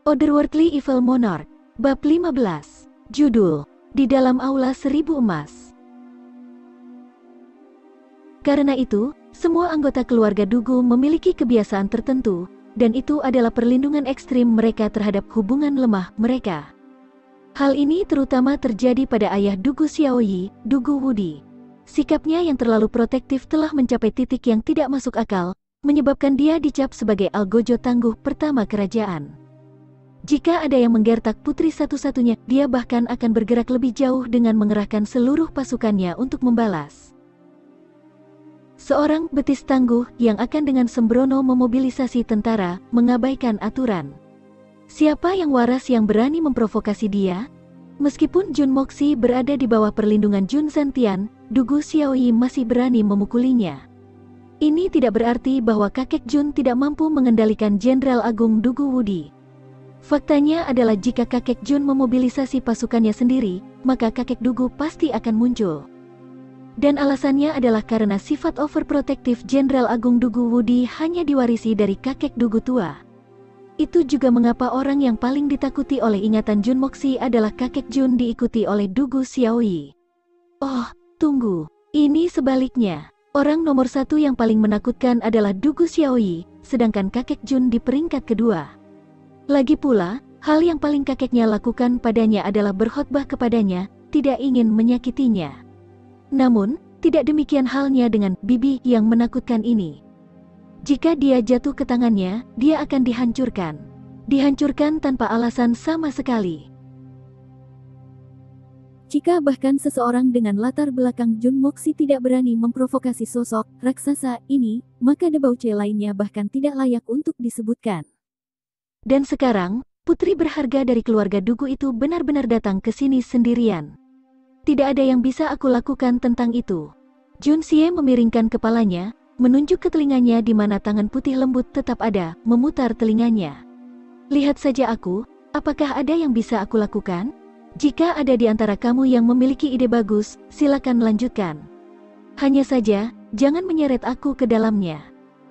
Otherworldly Evil Monarch, Bab 15, Judul, Di Dalam Aula Seribu Emas. Karena itu, semua anggota keluarga Dugu memiliki kebiasaan tertentu, dan itu adalah perlindungan ekstrim mereka terhadap hubungan lemah mereka. Hal ini terutama terjadi pada ayah Dugu Xiaoyi, Dugu Wudi. Sikapnya yang terlalu protektif telah mencapai titik yang tidak masuk akal, menyebabkan dia dicap sebagai algojo tangguh pertama kerajaan. Jika ada yang menggertak putri satu-satunya, dia bahkan akan bergerak lebih jauh dengan mengerahkan seluruh pasukannya untuk membalas. Seorang betis tangguh yang akan dengan sembrono memobilisasi tentara, mengabaikan aturan. Siapa yang waras yang berani memprovokasi dia? Meskipun Jun Moxi berada di bawah perlindungan Jun Zentian, Dugu Xiaoyi masih berani memukulinya. Ini tidak berarti bahwa kakek Jun tidak mampu mengendalikan Jenderal Agung Dugu Wudi. Faktanya adalah jika kakek Jun memobilisasi pasukannya sendiri, maka kakek Dugu pasti akan muncul. Dan alasannya adalah karena sifat overprotective Jenderal Agung Dugu Wudi hanya diwarisi dari kakek Dugu tua. Itu juga mengapa orang yang paling ditakuti oleh ingatan Jun Moxi adalah kakek Jun diikuti oleh Dugu Xiaoyi. Oh, tunggu. Ini sebaliknya. Orang nomor satu yang paling menakutkan adalah Dugu Xiaoyi, sedangkan kakek Jun di peringkat kedua. Lagi pula, hal yang paling kakeknya lakukan padanya adalah berkhotbah kepadanya, tidak ingin menyakitinya. Namun, tidak demikian halnya dengan bibi yang menakutkan ini. Jika dia jatuh ke tangannya, dia akan dihancurkan. Dihancurkan tanpa alasan sama sekali. Jika bahkan seseorang dengan latar belakang Jun Moxi tidak berani memprovokasi sosok raksasa ini, maka debauche lainnya bahkan tidak layak untuk disebutkan. Dan sekarang, putri berharga dari keluarga Dugu itu benar-benar datang ke sini sendirian. Tidak ada yang bisa aku lakukan tentang itu. Jun Xie memiringkan kepalanya, menunjuk ke telinganya di mana tangan putih lembut tetap ada, memutar telinganya. Lihat saja aku, apakah ada yang bisa aku lakukan? Jika ada di antara kamu yang memiliki ide bagus, silakan lanjutkan. Hanya saja, jangan menyeret aku ke dalamnya.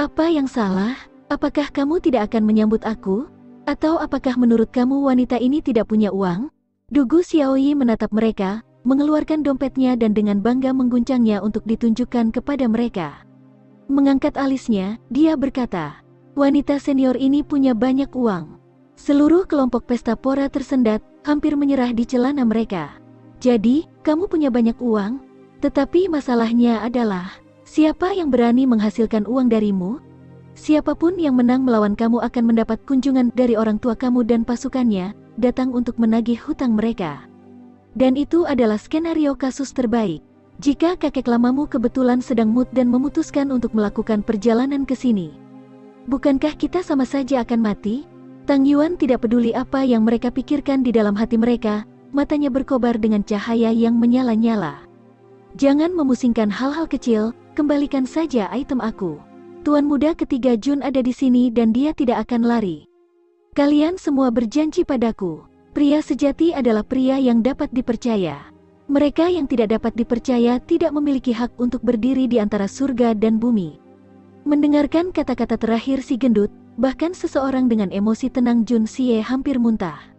Apa yang salah? Apakah kamu tidak akan menyambut aku? Atau apakah menurut kamu wanita ini tidak punya uang? Dugu Xiaoyi menatap mereka, mengeluarkan dompetnya dan dengan bangga mengguncangnya untuk ditunjukkan kepada mereka. Mengangkat alisnya, dia berkata, wanita senior ini punya banyak uang. Seluruh kelompok pesta pora tersendat, hampir menyerah di celana mereka. Jadi, kamu punya banyak uang? Tetapi masalahnya adalah, siapa yang berani menghasilkan uang darimu? Siapapun yang menang melawan kamu akan mendapat kunjungan dari orang tua kamu dan pasukannya, datang untuk menagih hutang mereka. Dan itu adalah skenario kasus terbaik. Jika kakek lamamu kebetulan sedang mood dan memutuskan untuk melakukan perjalanan ke sini. Bukankah kita sama saja akan mati? Tang Yuan tidak peduli apa yang mereka pikirkan di dalam hati mereka, matanya berkobar dengan cahaya yang menyala-nyala. Jangan memusingkan hal-hal kecil, kembalikan saja item aku. Tuan muda ketiga Jun ada di sini dan dia tidak akan lari. Kalian semua berjanji padaku. Pria sejati adalah pria yang dapat dipercaya. Mereka yang tidak dapat dipercaya tidak memiliki hak untuk berdiri di antara surga dan bumi. Mendengarkan kata-kata terakhir si gendut, bahkan seseorang dengan emosi tenang Jun Xie hampir muntah.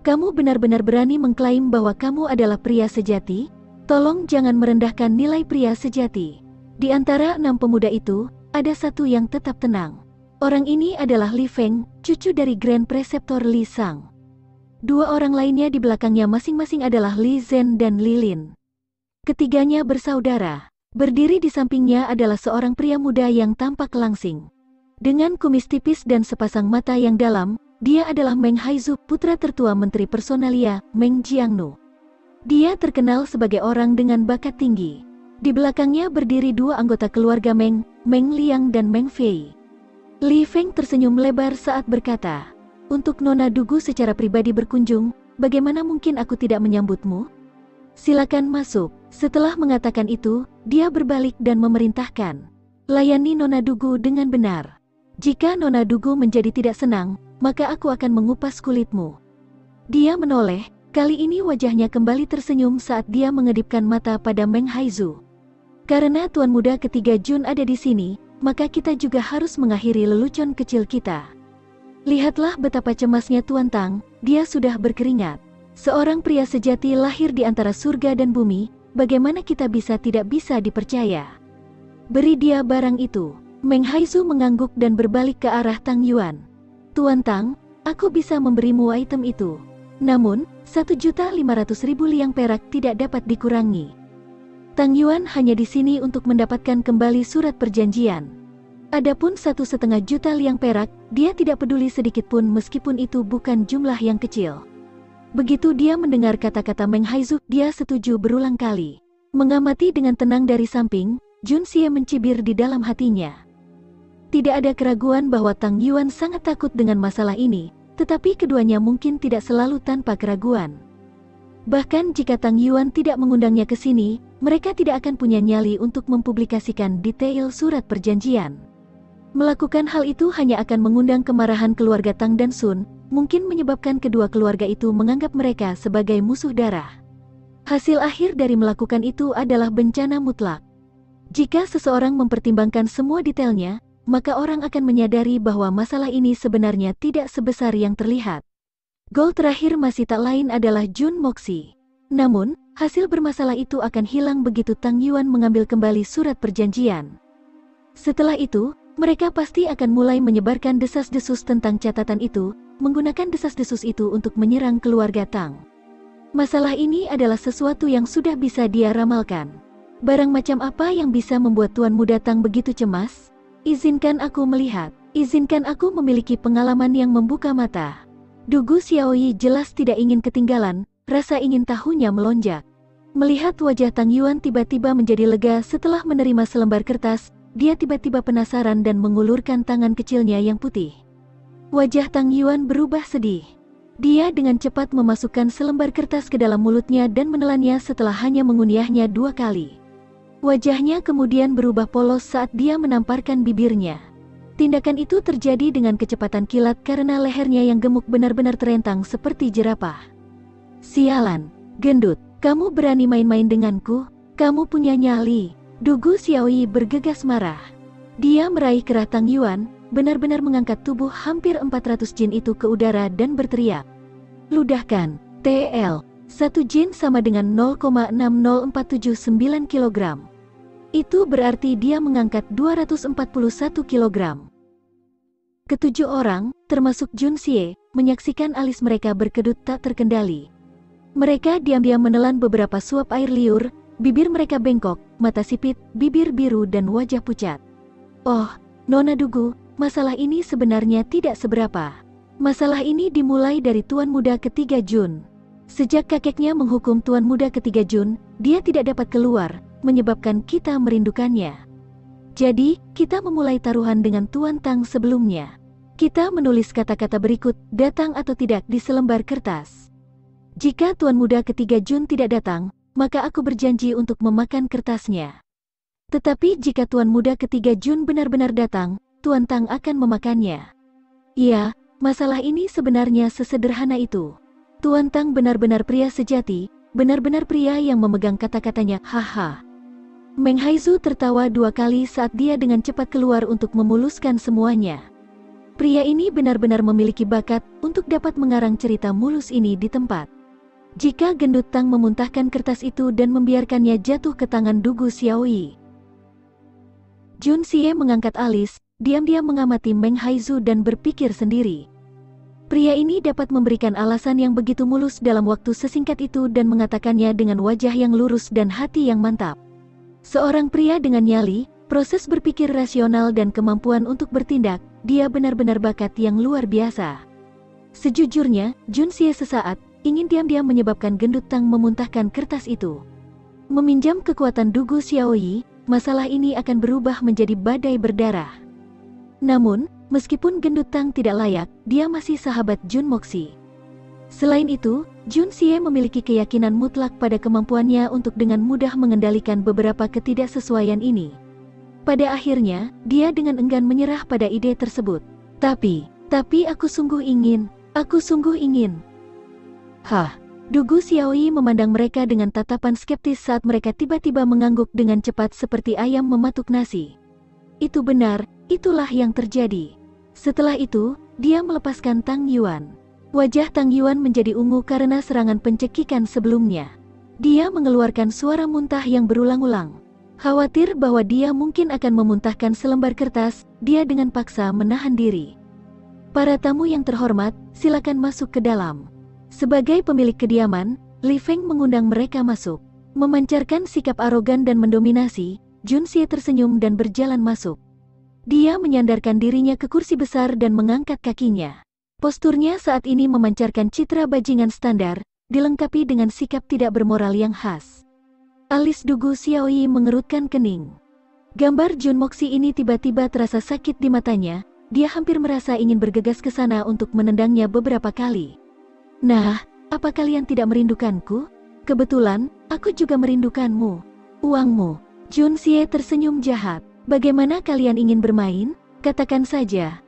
Kamu benar-benar berani mengklaim bahwa kamu adalah pria sejati? Tolong jangan merendahkan nilai pria sejati. Di antara 6 pemuda itu, ada satu yang tetap tenang. Orang ini adalah Li Feng, cucu dari Grand Preceptor Li Sang. 2 orang lainnya di belakangnya masing-masing adalah Li Zhen dan Li Lin. Ketiganya bersaudara. Berdiri di sampingnya adalah seorang pria muda yang tampak langsing. Dengan kumis tipis dan sepasang mata yang dalam, dia adalah Meng Haizu, putra tertua Menteri Personalia, Meng Jiangnu. Dia terkenal sebagai orang dengan bakat tinggi. Di belakangnya berdiri 2 anggota keluarga Meng, Meng Liang dan Meng Fei. Li Feng tersenyum lebar saat berkata, untuk Nona Dugu secara pribadi berkunjung, bagaimana mungkin aku tidak menyambutmu? Silakan masuk. Setelah mengatakan itu, dia berbalik dan memerintahkan, layani Nona Dugu dengan benar. Jika Nona Dugu menjadi tidak senang, maka aku akan mengupas kulitmu. Dia menoleh, kali ini wajahnya kembali tersenyum saat dia mengedipkan mata pada Meng Haizu. Karena tuan muda ketiga Jun ada di sini, maka kita juga harus mengakhiri lelucon kecil kita. Lihatlah betapa cemasnya Tuan Tang, dia sudah berkeringat. Seorang pria sejati lahir di antara surga dan bumi, bagaimana kita tidak bisa dipercaya? Beri dia barang itu. Meng Haizu mengangguk dan berbalik ke arah Tang Yuan. Tuan Tang, aku bisa memberimu item itu. Namun, 1.500.000 liang perak tidak dapat dikurangi. Tang Yuan hanya di sini untuk mendapatkan kembali surat perjanjian. Adapun 1,5 juta liang perak, dia tidak peduli sedikitpun meskipun itu bukan jumlah yang kecil. Begitu dia mendengar kata-kata Meng Haizu, dia setuju berulang kali. Mengamati dengan tenang dari samping, Jun Xie mencibir di dalam hatinya. Tidak ada keraguan bahwa Tang Yuan sangat takut dengan masalah ini, tetapi keduanya mungkin tidak selalu tanpa keraguan. Bahkan jika Tang Yuan tidak mengundangnya ke sini, mereka tidak akan punya nyali untuk mempublikasikan detail surat perjanjian. Melakukan hal itu hanya akan mengundang kemarahan keluarga Tang dan Sun, mungkin menyebabkan kedua keluarga itu menganggap mereka sebagai musuh darah. Hasil akhir dari melakukan itu adalah bencana mutlak. Jika seseorang mempertimbangkan semua detailnya, maka orang akan menyadari bahwa masalah ini sebenarnya tidak sebesar yang terlihat. Gol terakhir masih tak lain adalah Jun Moxi. Namun, hasil bermasalah itu akan hilang begitu Tang Yuan mengambil kembali surat perjanjian. Setelah itu, mereka pasti akan mulai menyebarkan desas-desus tentang catatan itu, menggunakan desas-desus itu untuk menyerang keluarga Tang. Masalah ini adalah sesuatu yang sudah bisa dia ramalkan. Barang macam apa yang bisa membuat Tuan Muda Tang begitu cemas? Izinkan aku melihat, izinkan aku memiliki pengalaman yang membuka mata. Dugu Xiaoyi jelas tidak ingin ketinggalan, rasa ingin tahunya melonjak. Melihat wajah Tang Yuan tiba-tiba menjadi lega setelah menerima selembar kertas, dia tiba-tiba penasaran dan mengulurkan tangan kecilnya yang putih. Wajah Tang Yuan berubah sedih. Dia dengan cepat memasukkan selembar kertas ke dalam mulutnya dan menelannya setelah hanya mengunyahnya 2 kali. Wajahnya kemudian berubah polos saat dia menamparkan bibirnya. Tindakan itu terjadi dengan kecepatan kilat karena lehernya yang gemuk benar-benar terentang seperti jerapah. Sialan, gendut, kamu berani main-main denganku? Kamu punya nyali. Dugu Xiaoyi bergegas marah. Dia meraih kerah Tang Yuan, benar-benar mengangkat tubuh hampir 400 jin itu ke udara dan berteriak. Ludahkan, TL, 1 jin sama dengan 0,60479 kg. Itu berarti dia mengangkat 241 kg. Ketujuh orang, termasuk Jun Xie, menyaksikan alis mereka berkedut tak terkendali. Mereka diam-diam menelan beberapa suap air liur, bibir mereka bengkok, mata sipit, bibir biru dan wajah pucat. Oh, Nona Dugu, masalah ini sebenarnya tidak seberapa. Masalah ini dimulai dari Tuan Muda ketiga Jun. Sejak kakeknya menghukum Tuan Muda ketiga Jun, dia tidak dapat keluar, menyebabkan kita merindukannya. Jadi, kita memulai taruhan dengan Tuan Tang sebelumnya. Kita menulis kata-kata berikut, datang atau tidak di selembar kertas. Jika Tuan Muda ketiga Jun tidak datang, maka aku berjanji untuk memakan kertasnya. Tetapi jika Tuan Muda ketiga Jun benar-benar datang, Tuan Tang akan memakannya. Ya, masalah ini sebenarnya sesederhana itu. Tuan Tang benar-benar pria sejati, benar-benar pria yang memegang kata-katanya, haha. Meng Haizu tertawa 2 kali saat dia dengan cepat keluar untuk memuluskan semuanya. Pria ini benar-benar memiliki bakat untuk dapat mengarang cerita mulus ini di tempat. Jika gendut Tang memuntahkan kertas itu dan membiarkannya jatuh ke tangan Dugu Xiaoyi. Jun Xie mengangkat alis, diam-diam mengamati Meng Haizu dan berpikir sendiri. Pria ini dapat memberikan alasan yang begitu mulus dalam waktu sesingkat itu dan mengatakannya dengan wajah yang lurus dan hati yang mantap. Seorang pria dengan nyali, proses berpikir rasional dan kemampuan untuk bertindak, dia benar-benar bakat yang luar biasa. Sejujurnya, Jun Xie sesaat ingin diam-diam menyebabkan gendut Tang memuntahkan kertas itu. Meminjam kekuatan Dugu Xiaoyi, masalah ini akan berubah menjadi badai berdarah. Namun, meskipun gendut Tang tidak layak, dia masih sahabat Jun Moxi. Selain itu, Jun Xie memiliki keyakinan mutlak pada kemampuannya untuk dengan mudah mengendalikan beberapa ketidaksesuaian ini. Pada akhirnya, dia dengan enggan menyerah pada ide tersebut. Tapi aku sungguh ingin. Hah, Dugu Xiaoyi memandang mereka dengan tatapan skeptis saat mereka tiba-tiba mengangguk dengan cepat seperti ayam mematuk nasi. Itu benar, itulah yang terjadi. Setelah itu, Dia melepaskan Tang Yuan. Wajah Tang Yuan menjadi ungu karena serangan pencekikan sebelumnya. Dia mengeluarkan suara muntah yang berulang-ulang. Khawatir bahwa dia mungkin akan memuntahkan selembar kertas, dia dengan paksa menahan diri. Para tamu yang terhormat, silakan masuk ke dalam. Sebagai pemilik kediaman, Li Feng mengundang mereka masuk. Memancarkan sikap arogan dan mendominasi, Jun Xie tersenyum dan berjalan masuk. Dia menyandarkan dirinya ke kursi besar dan mengangkat kakinya. Posturnya saat ini memancarkan citra bajingan standar, dilengkapi dengan sikap tidak bermoral yang khas. Alis Dugu Xiaoyi mengerutkan kening. Gambar Jun Moxi ini tiba-tiba terasa sakit di matanya, dia hampir merasa ingin bergegas ke sana untuk menendangnya beberapa kali. Nah, apa kalian tidak merindukanku? Kebetulan, aku juga merindukanmu. Uangmu. Jun Xie tersenyum jahat. Bagaimana kalian ingin bermain? Katakan saja.